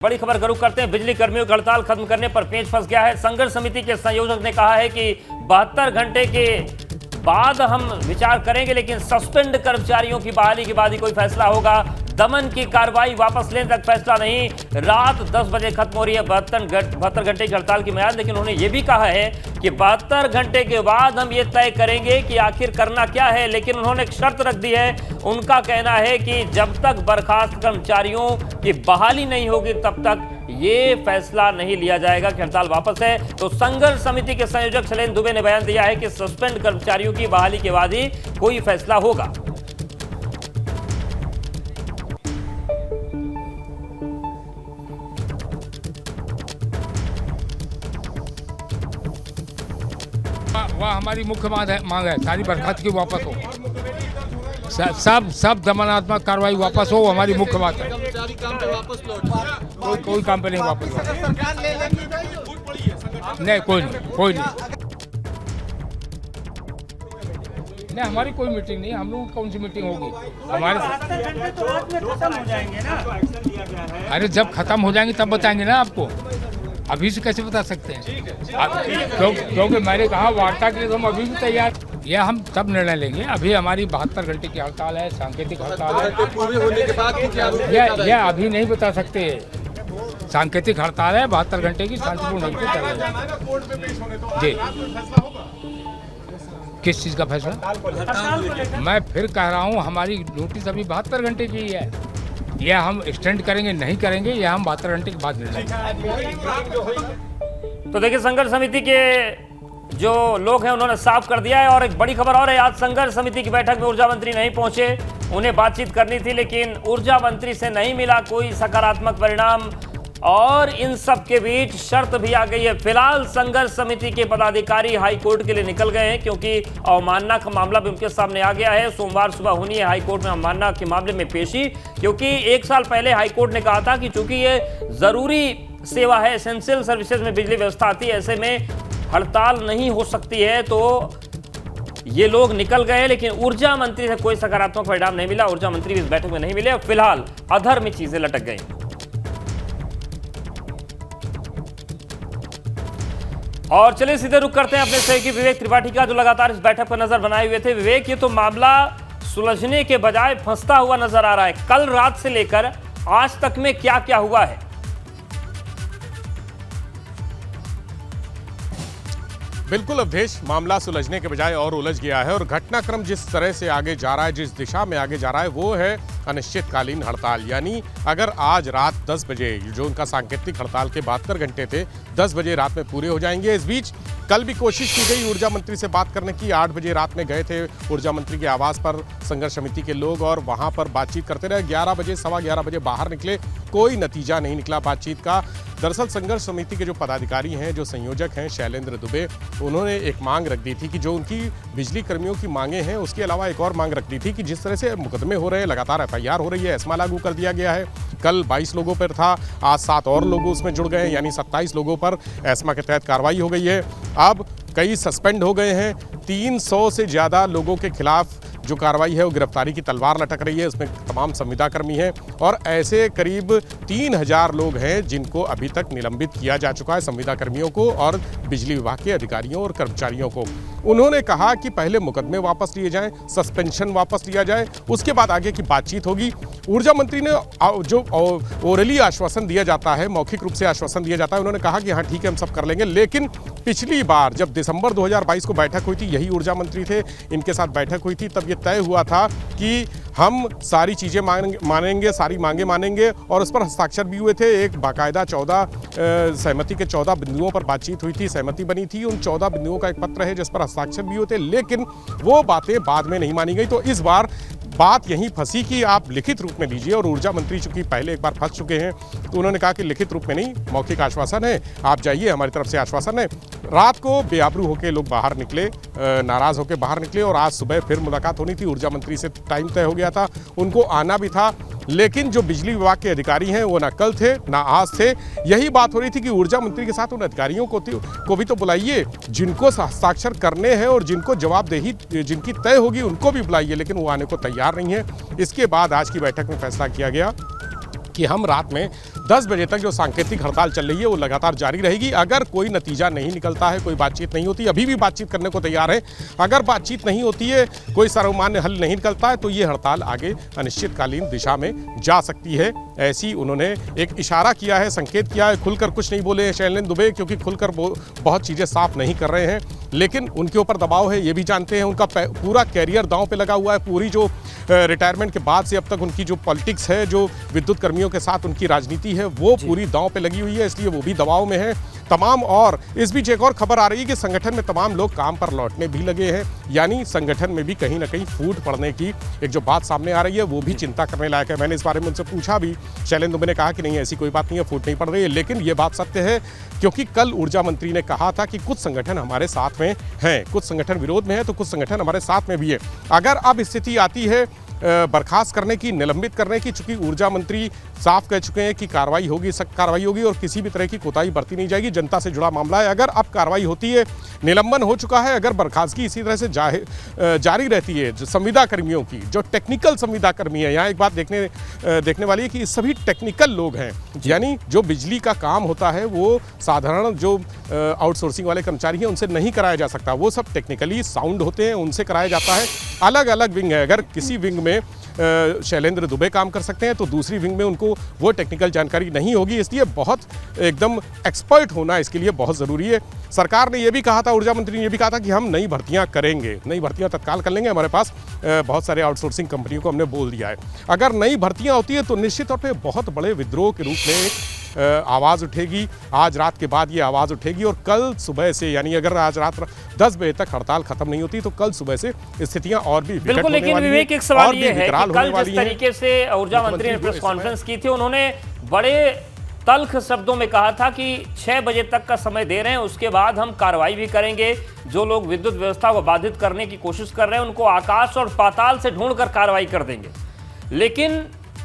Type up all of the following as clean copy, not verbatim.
बड़ी खबर शुरू करते हैं। बिजली कर्मियों की हड़ताल खत्म करने पर पेच फंस गया है। संघर्ष समिति के संयोजक ने कहा है कि 72 घंटे के बाद हम विचार करेंगे, लेकिन सस्पेंड कर्मचारियों की बहाली के बाद ही कोई फैसला होगा। दमन की कार्रवाई वापस लेने तक फैसला नहीं। रात 10 बजे खत्म हो रही है 72 घंटे की हड़ताल की मियाद, लेकिन उन्होंने ये भी कहा है कि 72 घंटे के बाद हम ये तय करेंगे कि आखिर करना क्या है। लेकिन उन्होंने एक शर्त रख दी है। उनका कहना है कि जब तक बर्खास्त कर्मचारियों की बहाली नहीं होगी तब तक ये फैसला नहीं लिया जाएगा कि हड़ताल वापस है। तो संघर्ष समिति के संयोजक शैलेंद्र दुबे ने बयान दिया है कि सस्पेंड कर्मचारियों की बहाली के बाद ही कोई फैसला होगा। वह हमारी मुख्य मांग है, सारी बर्खास्त की वापस हो, सब दमनात्मक कार्रवाई वापस हो, हमारी मुख्य बात है। कोई काम पे नहीं वापस नहीं, कोई नहीं, हमारी कोई मीटिंग नहीं। हम लोग कौन सी मीटिंग होगी हमारे? खत्म हो जाएंगे ना। अरे जब खत्म हो जाएंगे तब बताएंगे ना आपको। अभी से कैसे बता सकते हैं? क्योंकि मैंने कहा वार्ता के लिए हम अभी भी तैयार। यह हम तब निर्णय लेंगे। अभी हमारी 72 घंटे की हड़ताल है, सांकेतिक हड़ताल है। पूरी होने के बाद यह अभी नहीं बता सकते। सांकेतिक हड़ताल है, 72 घंटे की शांतिपूर्ण ढंग से चल जी। किस चीज़ का फैसला? मैं फिर कह रहा हूँ, हमारी नोटिस अभी 72 घंटे की है। यह हम एक्सटेंड करेंगे नहीं करेंगे, यह हम 72 घंटे के बाद निर्णय। तो देखिए, संघर्ष समिति के जो लोग हैं उन्होंने साफ कर दिया है। और एक बड़ी खबर और है, आज संघर्ष समिति की बैठक में ऊर्जा मंत्री नहीं पहुंचे। उन्हें बातचीत करनी थी, लेकिन ऊर्जा मंत्री से नहीं मिला कोई सकारात्मक परिणाम। और इन सब के बीच शर्त भी आ गई है। फिलहाल संघर्ष समिति के पदाधिकारी हाई कोर्ट के लिए निकल गए हैं, क्योंकि अवमानना का मामला भी उनके सामने आ गया है। सोमवार सुबह होनी है हाई कोर्ट में अवमानना के मामले में पेशी, क्योंकि 1 साल पहले हाई कोर्ट ने कहा था कि चूंकि ये जरूरी सेवा है, एसेंशियल सर्विसेज में बिजली व्यवस्था आती है, ऐसे में हड़ताल नहीं हो सकती है। तो ये लोग निकल गए, लेकिन ऊर्जा मंत्री से कोई सकारात्मक परिणाम नहीं मिला। ऊर्जा मंत्री भी इस बैठक में नहीं मिले। फिलहाल अधर में चीजें लटक गई। और चलिए सीधे रुक करते हैं अपने सहयोगी विवेक त्रिपाठी का, जो लगातार इस बैठक पर नजर बनाए हुए थे। विवेक, ये तो मामला सुलझने के बजाय फंसता हुआ नजर आ रहा है। कल रात से लेकर आज तक में क्या क्या हुआ है? बिल्कुल अवधेश, मामला सुलझने के बजाय और उलझ गया है। और घटनाक्रम जिस तरह से आगे जा रहा है, जिस दिशा में आगे जा रहा है, वो है अनिश्चितकालीन हड़ताल। यानी अगर आज रात 10 बजे, जो उनका सांकेतिक हड़ताल के 72 घंटे थे, 10 बजे रात में पूरे हो जाएंगे। इस बीच कल भी कोशिश की गई ऊर्जा मंत्री से बात करने की। 8 बजे रात में गए थे ऊर्जा मंत्री के आवास पर संघर्ष समिति के लोग, और वहां पर बातचीत करते रहे। 11 बजे, 11:15 बजे बाहर निकले, कोई नतीजा नहीं निकला बातचीत का। दरअसल संघर्ष समिति के जो पदाधिकारी हैं, जो संयोजक हैं शैलेंद्र दुबे, उन्होंने एक मांग रख दी थी कि जो उनकी बिजली कर्मियों की मांगे हैं, उसके अलावा एक और मांग रख दी थी कि जिस तरह से मुकदमे हो रहे हैं, लगातार FIR हो रही है, एस्मा लागू कर दिया गया है। कल 22 लोगों पर था, आज 7 और लोग उसमें जुड़ गए, यानी 27 लोगों पर एस्मा के तहत कार्रवाई हो गई है। अब कई सस्पेंड हो गए हैं। 300 से ज़्यादा लोगों के खिलाफ जो कार्रवाई है वो गिरफ्तारी की तलवार लटक रही है। उसमें तमाम संविदाकर्मी हैं, और ऐसे करीब 3000 लोग हैं जिनको अभी तक निलंबित किया जा चुका है, संविदाकर्मियों को और बिजली विभाग के अधिकारियों और कर्मचारियों को। उन्होंने कहा कि पहले मुकदमे वापस लिए जाएं, सस्पेंशन वापस लिया जाए, उसके बाद आगे की बातचीत होगी। ऊर्जा मंत्री ने जो ओरली आश्वासन दिया जाता है, मौखिक रूप से आश्वासन दिया जाता है, उन्होंने कहा कि हाँ ठीक है, हम सब कर लेंगे। लेकिन पिछली बार जब दिसंबर 2022 को बैठक हुई थी, यही ऊर्जा मंत्री थे, इनके साथ बैठक हुई थी, तब ये तय हुआ था कि हम सारी चीज़ें मानेंगे, सारी मांगे मानेंगे, और उस पर हस्ताक्षर भी हुए थे। एक बाकायदा 14 सहमति के 14 बिंदुओं पर बातचीत हुई थी, सहमति बनी थी। उन 14 बिंदुओं का एक पत्र है जिस पर हस्ताक्षर भी हुए थे, लेकिन वो बातें बाद में नहीं मानी गई। तो इस बार बात यहीं फंसी कि आप लिखित रूप में लीजिए। और ऊर्जा मंत्री चूंकि पहले एक बार फंस चुके हैं, तो उन्होंने कहा कि लिखित रूप में नहीं, मौखिक आश्वासन है, आप जाइए, हमारी तरफ से आश्वासन है। रात को बेआबरू होकर लोग बाहर निकले, नाराज होकर बाहर निकले, और आज सुबह फिर मुलाकात होनी थी। ऊर्जा मंत्री से टाइम तय हो गया था, उनको आना भी था, लेकिन जो बिजली विभाग के अधिकारी हैं वो ना कल थे ना आज थे। यही बात हो रही थी कि ऊर्जा मंत्री के साथ उन अधिकारियों को भी तो बुलाइए जिनको हस्ताक्षर करने हैं, और जिनको जवाबदेही जिनकी तय होगी उनको भी बुलाइए, लेकिन वो आने को तैयार नहीं है। इसके बाद आज की बैठक में फैसला किया गया कि हम रात में 10 बजे तक जो सांकेतिक हड़ताल चल रही है वो लगातार जारी रहेगी। अगर कोई नतीजा नहीं निकलता है, कोई बातचीत नहीं होती, अभी भी बातचीत करने को तैयार है, अगर बातचीत नहीं होती है, कोई सर्वमान्य हल नहीं निकलता है, तो ये हड़ताल आगे अनिश्चितकालीन दिशा में जा सकती है। ऐसी उन्होंने एक इशारा किया है, संकेत किया है। खुलकर कुछ नहीं बोले हैं शैलेंद्र दुबे, क्योंकि खुलकर बहुत चीज़ें साफ नहीं कर रहे हैं, लेकिन उनके ऊपर दबाव है, ये भी जानते हैं। उनका पूरा कैरियर दांव पे लगा हुआ है। पूरी जो रिटायरमेंट के बाद से अब तक उनकी जो पॉलिटिक्स है, जो विद्युत कर्मियों के साथ उनकी राजनीति है, वो पूरी दांव पे लगी हुई है, इसलिए वो भी दबाव में है तमाम। और इस बीच एक और खबर आ रही है कि संगठन में तमाम लोग काम पर लौटने भी लगे हैं, यानी संगठन में भी कहीं ना कहीं फूट पड़ने की एक जो बात सामने आ रही है वो भी चिंता करने लायक है। मैंने इस बारे में उनसे पूछा भी, शैलेंद्र दुबे ने कहा कि नहीं, ऐसी कोई बात नहीं है, फूट नहीं पड़ रही है, लेकिन ये बात सत्य है, क्योंकि कल ऊर्जा मंत्री ने कहा था कि कुछ संगठन हमारे साथ में हैं, कुछ संगठन विरोध में है, तो कुछ संगठन हमारे साथ में भी है। अगर अब स्थिति आती है बर्खास्त करने की, निलंबित करने की, चूंकि ऊर्जा मंत्री साफ कह चुके हैं कि कार्रवाई होगी, सख्त कार्रवाई होगी और किसी भी तरह की कोताही बरती नहीं जाएगी, जनता से जुड़ा मामला है। अगर अब कार्रवाई होती है, निलंबन हो चुका है, अगर बर्खास्तगी इसी तरह से जारी रहती है, जो संविदा कर्मियों की, जो टेक्निकल संविदा कर्मी है, यहाँ एक बात देखने वाली है कि सभी टेक्निकल लोग हैं, यानी जो बिजली का काम होता है वो साधारण जो आउटसोर्सिंग वाले कर्मचारी हैं उनसे नहीं कराया जा सकता, वो सब टेक्निकली साउंड होते हैं, उनसे कराया जाता है। अलग अलग विंग है, अगर किसी विंग में शैलेंद्र दुबे काम कर सकते हैं तो दूसरी विंग में उनको वो टेक्निकल जानकारी नहीं होगी, इसलिए बहुत एकदम एक्सपर्ट होना इसके लिए बहुत ज़रूरी है। सरकार ने ये भी कहा था, ऊर्जा मंत्री ने ये भी कहा था कि हम नई भर्तियां करेंगे, नई भर्तियां तत्काल कर लेंगे, हमारे पास बहुत सारे आउटसोर्सिंग कंपनियों को हमने बोल दिया है। अगर नई भर्तियां होती है तो निश्चित तौर पर बहुत बड़े विद्रोह के रूप में आवाज़ उठेगी। आज रात के बाद ये आवाज़ उठेगी और कल सुबह से, यानी अगर आज रात 10 बजे तक हड़ताल खत्म नहीं होती तो कल सुबह से स्थितियां और भी विकट होने वाली हैं। लेकिन विवेक, एक सवाल ये है कि कल जिस तरीके से ऊर्जा मंत्री ने प्रेस कॉन्फ्रेंस की थी, उन्होंने बड़े तल्ख शब्दों में कहा था कि 6 बजे तक का समय दे रहे हैं, उसके बाद हम कार्रवाई भी करेंगे। जो लोग विद्युत व्यवस्था को बाधित करने की कोशिश कर रहे हैं उनको आकाश और पाताल से ढूंढकर कार्रवाई कर देंगे। लेकिन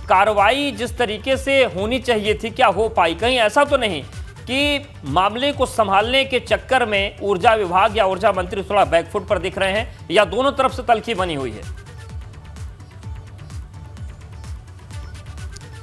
कार्रवाई जिस तरीके से होनी चाहिए थी, क्या हो पाई? कहीं ऐसा तो नहीं कि मामले को संभालने के चक्कर में ऊर्जा विभाग या ऊर्जा मंत्री थोड़ा बैकफुट पर दिख रहे हैं, या दोनों तरफ से तल्खी बनी हुई है?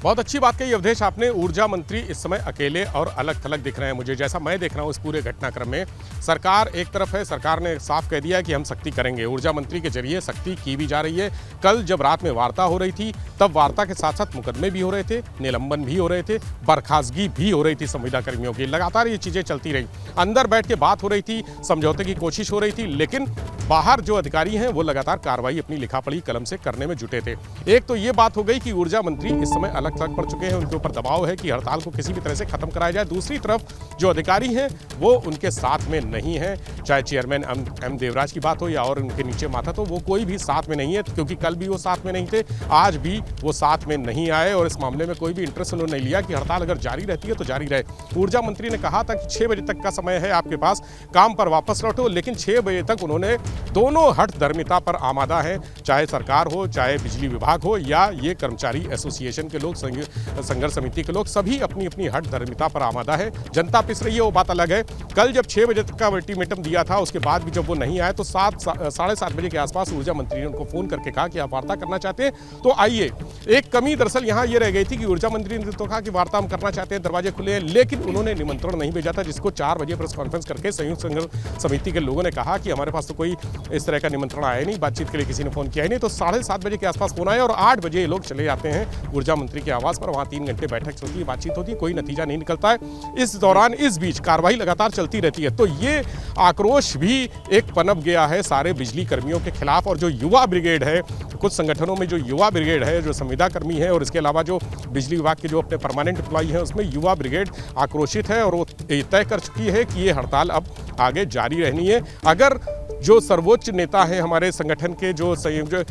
बहुत अच्छी बात कही अवधेश आपने। ऊर्जा मंत्री इस समय अकेले और अलग थलग दिख रहे हैं मुझे, जैसा मैं देख रहा हूं इस पूरे घटनाक्रम में। सरकार एक तरफ है, सरकार ने साफ कह दिया है कि हम सख्ती करेंगे, ऊर्जा मंत्री के जरिए सख्ती की भी जा रही है। कल जब रात में वार्ता हो रही थी तब वार्ता के साथ साथ मुकदमे भी हो रहे थे, निलंबन भी हो रहे थे, बर्खास्तगी भी हो रही थी संविदा कर्मियों की, लगातार ये चीज़ें चलती रही। अंदर बैठ के बात हो रही थी, समझौते की कोशिश हो रही थी, लेकिन बाहर जो अधिकारी हैं वो लगातार कार्रवाई अपनी लिखा पढ़ी कलम से करने में जुटे थे। एक तो ये बात हो गई कि ऊर्जा मंत्री इस समय अलग थलग पड़ चुके हैं, उनके ऊपर दबाव है कि हड़ताल को किसी भी तरह से खत्म कराया जाए। दूसरी तरफ जो अधिकारी हैं वो उनके साथ में नहीं है, चाहे चेयरमैन एम देवराज की बात हो या और उनके नीचे माथा, तो वो कोई भी साथ में नहीं है, क्योंकि कल भी वो साथ में नहीं थे, आज भी वो साथ में नहीं आए और इस मामले में कोई भी इंटरेस्ट उन्होंने नहीं लिया कि हड़ताल अगर जारी रहती है तो जारी रहे। ऊर्जा मंत्री ने कहा था कि 6 बजे तक का समय है आपके पास, काम पर वापस लौटो, लेकिन 6 बजे तक उन्होंने दोनों हठधर्मिता पर आमादा है, चाहे सरकार हो, चाहे बिजली विभाग हो या ये कर्मचारी एसोसिएशन के लोग, संघर्ष समिति के लोग, सभी अपनी अपनी हठधर्मिता पर आमादा है। जनता पिस रही है, वो बात अलग है। कल जब 6 बजे तक का अल्टीमेटम दिया था, उसके बाद भी जब वो नहीं आए तो 7-7:30 बजे के आसपास ऊर्जा मंत्री ने उनको फोन करके कहा कि आप वार्ता करना चाहते हैं तो आइए। एक कमी दरअसल यहाँ ये रह गई थी कि ऊर्जा मंत्री ने तो कहा कि वार्ता हम करना चाहते हैं, दरवाजे खुले हैं, लेकिन उन्होंने निमंत्रण नहीं भेजा था, जिसको 4 बजे प्रेस कॉन्फ्रेंस करके संयुक्त संघर्ष समिति के लोगों ने कहा कि हमारे पास तो कोई इस तरह का निमंत्रण आया नहीं, बातचीत के लिए किसी ने फोन किया ही नहीं। तो 7:30 बजे के आसपास फोन आया और 8 बजे ये लोग चले जाते हैं ऊर्जा मंत्री के आवास पर। वहाँ 3 घंटे बैठक चलती है, बातचीत होती है, कोई नतीजा नहीं निकलता है। इस दौरान इस बीच कार्रवाई लगातार चलती रहती है, तो ये आक्रोश भी एक पनप गया है सारे बिजली कर्मियों के खिलाफ। और जो युवा ब्रिगेड है, कुछ संगठनों में जो युवा ब्रिगेड है, जो संविदा कर्मी है, और इसके अलावा जो बिजली विभाग के जो अपने परमानेंट एम्प्लॉई हैं, उसमें युवा ब्रिगेड आक्रोशित है और वो तय कर चुकी है कि ये हड़ताल अब आगे जारी रहनी है। अगर जो सर्वोच्च नेता है हमारे संगठन के, जो संयुक्त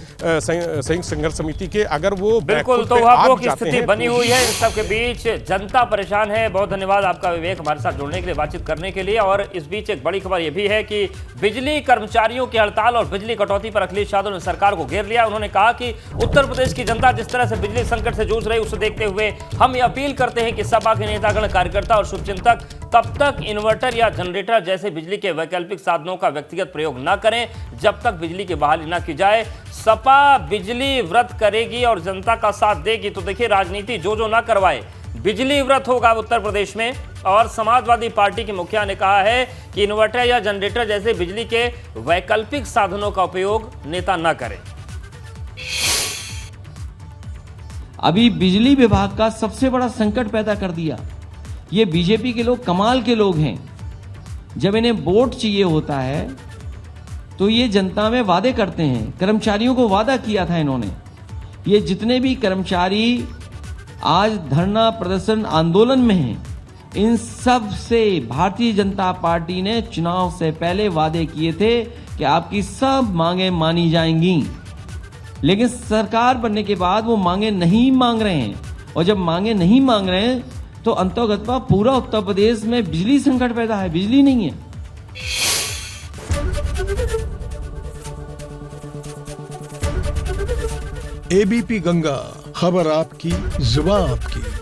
संघर्ष समिति के, अगर वो बिल्कुल, तो वह की स्थिति बनी हुई है। इन सब के बीच जनता परेशान है। बहुत धन्यवाद आपका विवेक, हमारे साथ जुड़ने के लिए, बातचीत करने के लिए। और इस बीच एक बड़ी खबर यह भी है कि बिजली कर्मचारियों की हड़ताल और बिजली कटौती पर अखिलेश यादव ने सरकार को घेर लिया। उन्होंने कहा कि उत्तर प्रदेश की जनता जिस तरह से बिजली संकट से जूझ रही, उसे देखते हुए हम ये अपील करते हैं कि सपा के नेतागण, कार्यकर्ता और शुभचिंतक तब तक इन्वर्टर या जनरेटर जैसे बिजली के वैकल्पिक साधनों का व्यक्तिगत प्रयोग न करें जब तक बिजली की बहाली न की जाए। सपा बिजली व्रत करेगी और जनता का साथ देगी तो देखिए राजनीति जो ना करवाए, बिजली व्रत होगा उत्तर प्रदेश में। और समाजवादी पार्टी की मुखिया ने कहा है कि इन्वर्टर या जनरेटर जैसे बिजली के वैकल्पिक साधनों का उपयोग नेता न करें। अभी बिजली विभाग का सबसे बड़ा संकट पैदा कर दिया। ये बीजेपी के लोग कमाल के लोग हैं। जब इन्हें वोट चाहिए होता है तो ये जनता में वादे करते हैं। कर्मचारियों को वादा किया था इन्होंने। ये जितने भी कर्मचारी आज धरना प्रदर्शन आंदोलन में हैं, इन सब से भारतीय जनता पार्टी ने चुनाव से पहले वादे किए थे कि आपकी सब मांगे मानी जाएंगी। लेकिन सरकार बनने के बाद वो मांगे नहीं मांग रहे हैं, और जब मांगे नहीं मांग रहे हैं तो अंतर्गत पूरा उत्तर प्रदेश में बिजली संकट पैदा है। बिजली नहीं है। एबीपी गंगा, खबर आपकी, जुबान आपकी।